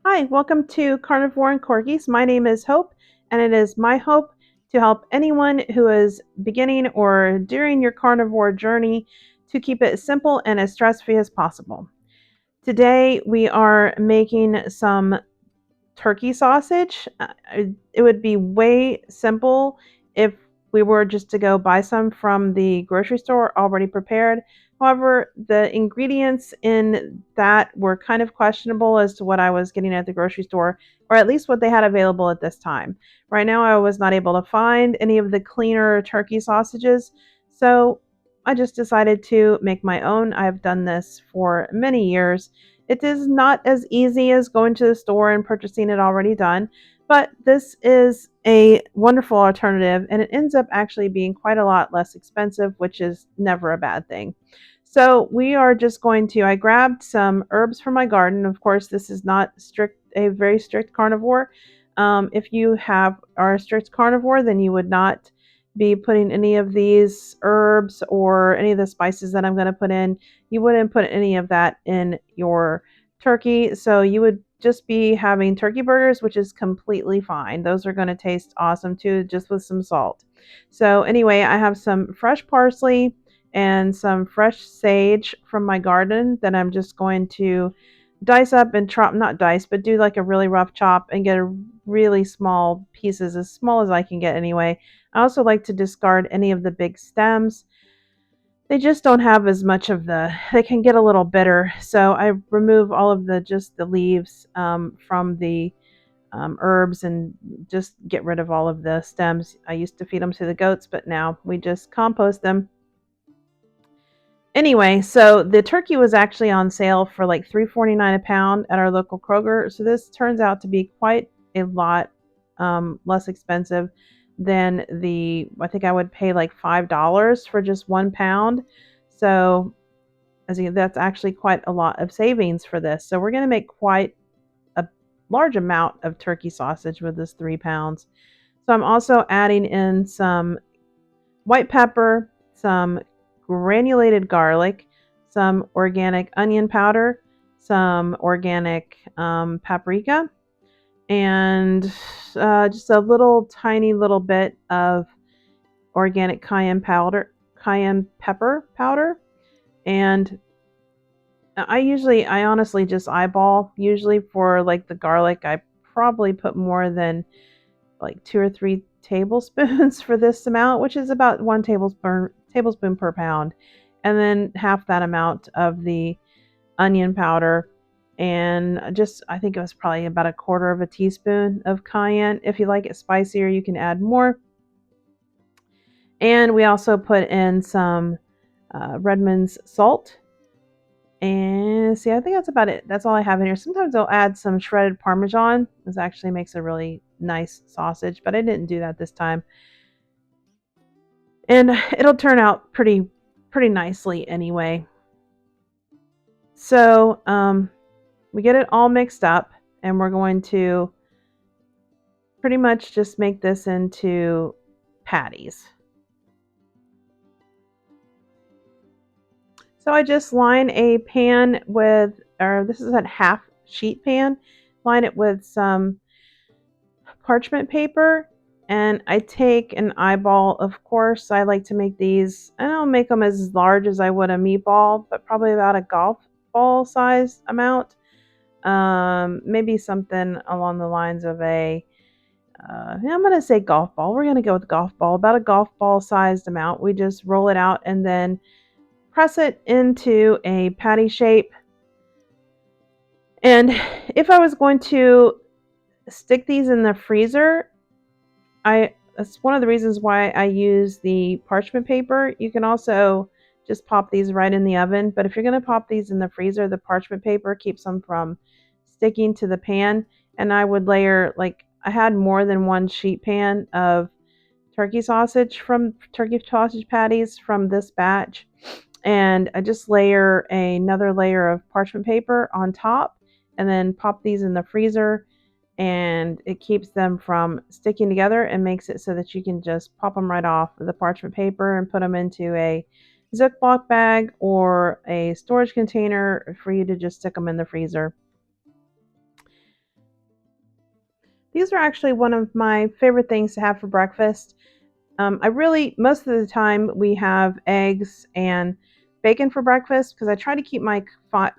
Hi, welcome to Carnivore and Corgis. My name is Hope, and it is my hope to help anyone who is beginning or during your carnivore journey to keep it simple and as stress free as possible. Today, we are making some turkey sausage. It would be way simple if we were just to go buy some from the grocery store already prepared. However, the ingredients in that were kind of questionable as to what I was getting at the grocery store, or at least what they had available at this time. Right now, I was not able to find any of the cleaner turkey sausages, so I just decided to make my own. I've done this for many years. It is not as easy as going to the store and purchasing it already done, but this is a wonderful alternative and it ends up actually being quite a lot less expensive, which is never a bad thing. So we are just going to, I grabbed some herbs from my garden. Of course, this is not a very strict carnivore. If you are a strict carnivore, then you would not be putting any of these herbs or any of the spices that I'm going to put in. You wouldn't put any of that in your turkey. So you would just be having turkey burgers, which is completely fine. Those are going to taste awesome too, just with some salt. So, anyway, I have some fresh parsley and some fresh sage from my garden that I'm just going to dice up and chop, not dice, but do like a really rough chop and get a really small pieces, as small as I can get anyway. I also like to discard any of the big stems. They just don't have as much of they can get a little bitter. So I remove all of just the leaves from the herbs and just get rid of all of the stems. I used to feed them to the goats, but now we just compost them. Anyway, so the turkey was actually on sale for like $3.49 a pound at our local Kroger. So this turns out to be quite a lot less expensive than I think I would pay like $5 for just 1 pound. So as you, that's actually quite a lot of savings for this. So we're going to make quite a large amount of turkey sausage with this 3 pounds. So I'm also adding in some white pepper, some granulated garlic, some organic onion powder, some organic paprika, and just a little tiny little bit of organic cayenne pepper powder. And I honestly just eyeball. Usually for like the garlic, I probably put more than like 2 or 3 tablespoons for this amount, which is about 1 tablespoon per pound, and then half that amount of the onion powder, and just I think it was probably about a quarter of a teaspoon of cayenne. If you like it spicier, you can add more. And we also put in some Redmond's salt. And see, I think that's about it. That's all I have in here. Sometimes I'll add some shredded Parmesan. This actually makes a really nice sausage, but I didn't do that this time. And it'll turn out pretty nicely anyway. So we get it all mixed up, and we're going to pretty much just make this into patties. So I just line a pan or this is a half sheet pan, line it with some parchment paper, and I take an eyeball. Of course, I like to make these, I don't make them as large as I would a meatball, but probably about a golf ball size amount. Maybe something along the lines of I'm going to say golf ball. We're going to go with golf ball, about a golf ball sized amount. We just roll it out and then press it into a patty shape. And if I was going to stick these in the freezer, that's one of the reasons why I use the parchment paper. You can also just pop these right in the oven, but if you're going to pop these in the freezer, the parchment paper keeps them from sticking to the pan. And I would layer, like, I had more than one sheet pan of turkey sausage patties from this batch, and I just layer another layer of parchment paper on top and then pop these in the freezer, and it keeps them from sticking together and makes it so that you can just pop them right off the parchment paper and put them into a Ziploc bag or a storage container for you to just stick them in the freezer. These are actually one of my favorite things to have for breakfast. Most of the time, we have eggs and bacon for breakfast because I try to keep my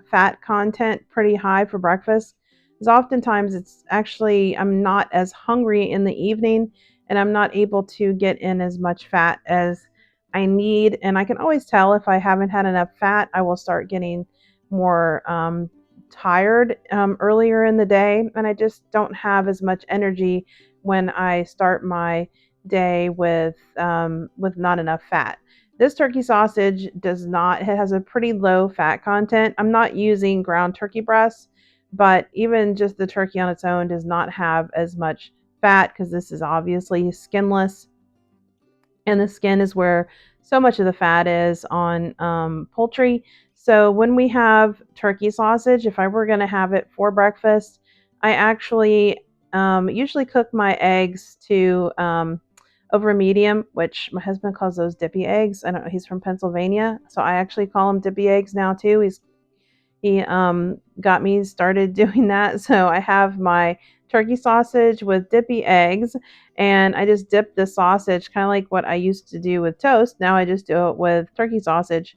fat content pretty high for breakfast. Because oftentimes I'm not as hungry in the evening and I'm not able to get in as much fat as I need. And I can always tell if I haven't had enough fat, I will start getting more tired earlier in the day. And I just don't have as much energy when I start my day with not enough fat. This turkey sausage does not. It has a pretty low fat content. I'm not using ground turkey breasts, but even just the turkey on its own does not have as much fat because this is obviously skinless, and the skin is where so much of the fat is on poultry. So when we have turkey sausage, if I were going to have it for breakfast, I actually usually cook my eggs to over medium, which my husband calls those dippy eggs. I don't know, he's from Pennsylvania, so I actually call them dippy eggs now too. He got me started doing that. So I have my turkey sausage with dippy eggs, and I just dip the sausage kind of like what I used to do with toast. Now I just do it with turkey sausage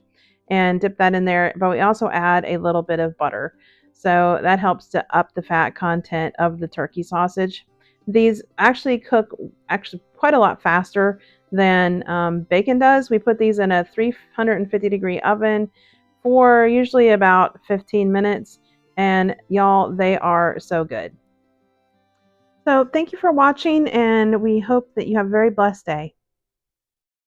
and dip that in there. But we also add a little bit of butter. So that helps to up the fat content of the turkey sausage. These actually cook quite a lot faster than bacon does. We put these in a 350-degree oven for usually about 15 minutes. And y'all, they are so good. So thank you for watching, and we hope that you have a very blessed day.